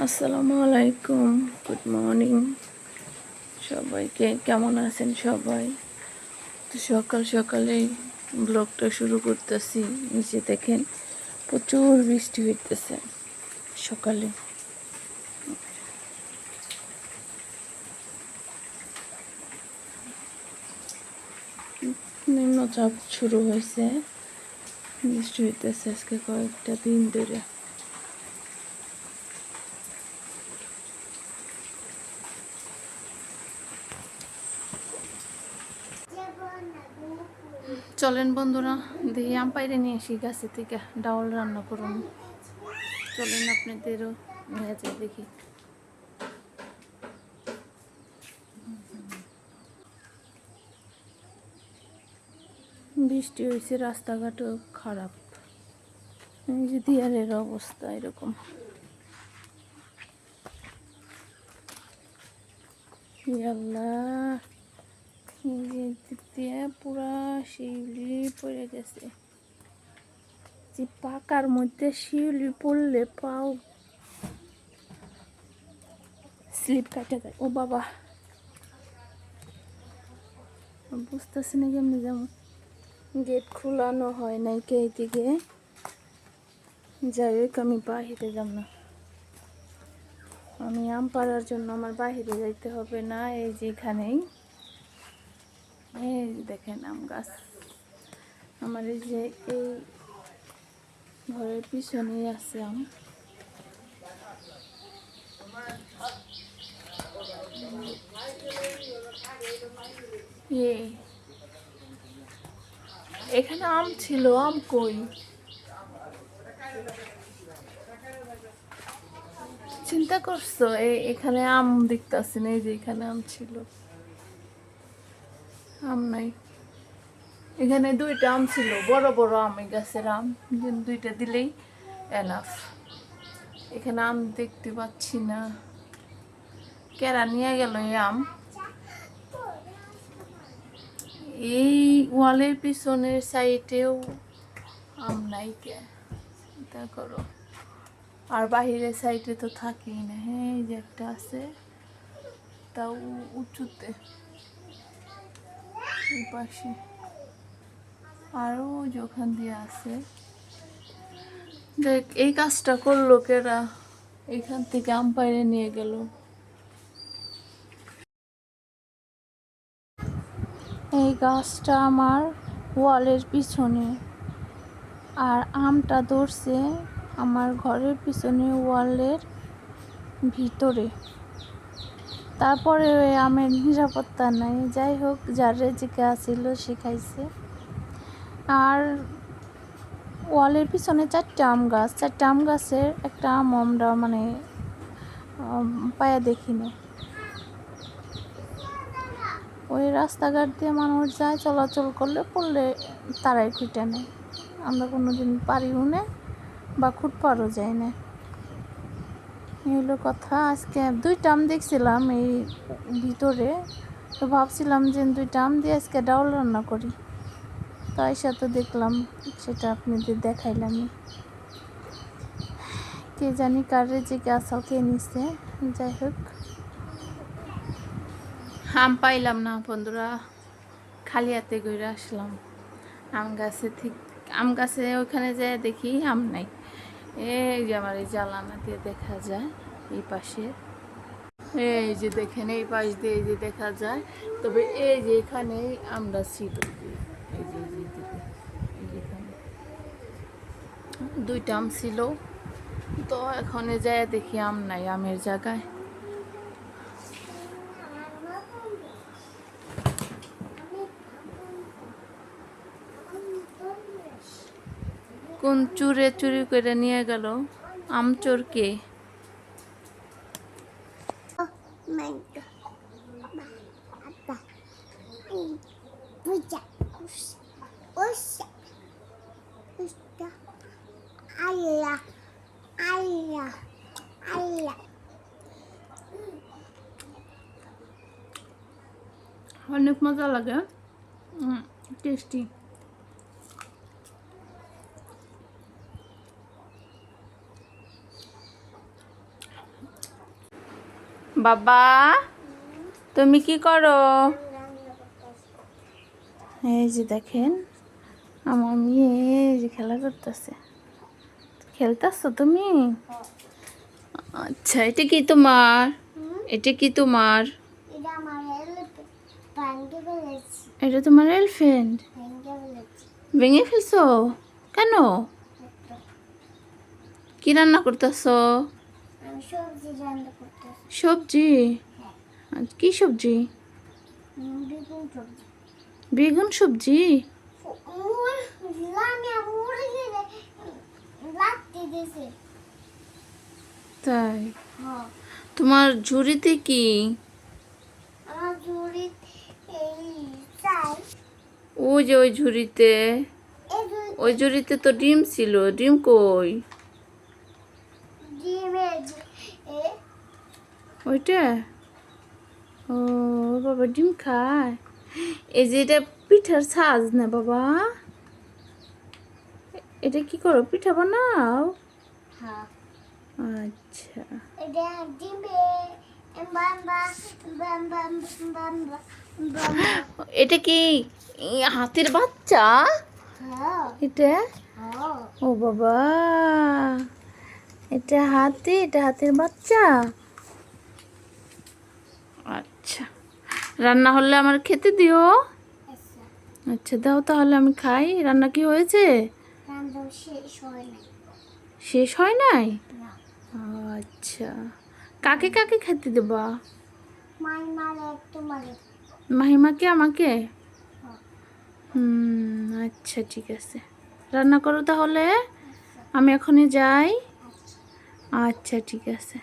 আসসালামু আলাইকুম, good morning সবাইকে। কেমন আছেন সবাই? তো সকাল সকালেই ব্লগটা শুরু করতেছি। নিচে দেখেন প্রচুর বৃষ্টি হইতেছে সকালে। নিম্নচাপ শুরু হয়েছে, বৃষ্টি হইতেছে আজকে কয়েকটা দিন ধরে। চলেন বন্ধুরা, দেখি আম পাইরে নিয়ে আসি গাছে থেকে, ডাউল রান্না করুন। চলেন আপনাদেরও নিয়ে যাই দেখি। বৃষ্টি হয়েছে, রাস্তাঘাটও খারাপ, এই যে দিয়ারের অবস্থা এরকম। আল্লাহ, দিয়ে পুরা শিউলি পড়ে গেছে। যে পাকার মধ্যে শিউলি পড়লে পাও স্লিপ কাটে যায়। ও বাবা, বুঝতেছি না কেমনি যেমন গেট খোলানো হয় নাই কে দিকে। যাই হোক, আমি বাহিরে যাব না, আমি আম পাড়ার জন্য আমার বাহিরে যাইতে হবে না। এই যে এখানেই, এই দেখেন আম গাছ আমার, এই যে এই ঘরের পিছনেই আছে আম। এখানে আম ছিল, আম কই? চিন্তা করছো? এখানে আম দেখতেছি না, এই যে এখানে আম ছিল, আম নাই। এখানে দুইটা আম ছিল, বড় বড় আম, এই গাছের আম, দুইটা দিলেই এনাফ। এখানে আম দেখতে পাচ্ছি না, কেরা নিয়ে গেল এই আম? এই ওয়ালের পিছনের সাইডেও আম নাই, কে চিন্তা করো। আর বাহিরের সাইডে তো থাকি না। হ্যাঁ, এই যে একটা আছে, তাও উঁচুতে, এই পাশে আরও যখন দিয়ে আছে। দেখ, এই কাজটা করলো কেরা? এখান থেকে আম পাইরে নিয়ে গেল। এই গাছটা আমার ওয়ালের পিছনে, আর আমটা ধরছে আমার ঘরের পিছনে ওয়ালের ভিতরে। তারপরে ওই আমের নিরাপত্তা নাই। যাই হোক, যার রেজিকে আসছিল সে খাইছে। আর ওয়ালের পিছনে চারটা আম গাছ, চারটা আম গাছের একটা আম আমরা মানে পায়া দেখিনি। ওই রাস্তাঘাট দিয়ে মানুষ যায়, চলাচল করলে পড়লে তারাই খুঁটে নেয়। আমরা কোনোদিন পারিও না বা খুঁটপারও যাই না। এই হলো কথা। আজকে দুইটা আম দেখছিলাম এই ভিতরে, তো ভাবছিলাম যে দুইটা আম দিয়ে আজকে ডাউল রান্না করি। তাই সাথে দেখলাম, সেটা আপনাদের দেখাইলামই। কে জানি কার রেজিকে আসাও কে নিচ্ছে। যাই হোক, আম পাইলাম না বন্ধুরা, খালি হাতে ঘুরে আসলাম। আম গাছে ঠিক, আম গাছে ওখানে যেয়ে দেখি আম নাই। এই যে আমার এই জ্বালানা দিয়ে দেখা যায় এই পাশে, এই যে দেখেন এই পাশ দিয়ে এই যে দেখা যায়। তবে এই যে এখানে আমরা ছিল, এই যে এখানে দুইটা আম ছিল, তো এখন যায় দেখি আম নাই, আমের জায়গায়। কোন চুরে চুরি করে নিয়ে গেল? আম চোর কে? অনেক মজা লাগে, টেস্টি। বাবা তুমি কি করো? এই যে দেখেন আমার মেয়ে এই যে খেলা করতেছে। খেলতেছো তুমি? আচ্ছা, এটা কি তোমার? এটা কি তোমার? এটা তোমার এলিফ্যান্ট? ভেঙে ফেলছো কেন? কি রান্না করতেছো? সবজি? কি সবজি? বেগুন সবজি? তাই? তোমার ঝুড়িতে কি? ওই যে ওই ঝুড়িতে, ওই ঝুড়িতে তো ডিম ছিল, ডিম কই? ওইটা? ও বাবা ডিম খায়? এই যে এটা পিঠার সাজ না বাবা? এটা কি করো, পিঠা বানাও? আচ্ছা, এটা কি হাতির বাচ্চা? এটা? ও বাবা, এটা হাতি, এটা হাতির বাচ্চা? আচ্ছা, রান্না হলে আমার খেতে দিও। আচ্ছা দাও তাহলে আমি খাই। রান্না কি হয়েছে? শেষ হয় নাই? আচ্ছা, কাকে কাকে খেতে দেবা? মাহিমাকে, আমাকে? আচ্ছা ঠিক আছে, রান্না করো তাহলে। আমি এখনই যাই। আচ্ছা ঠিক আছে।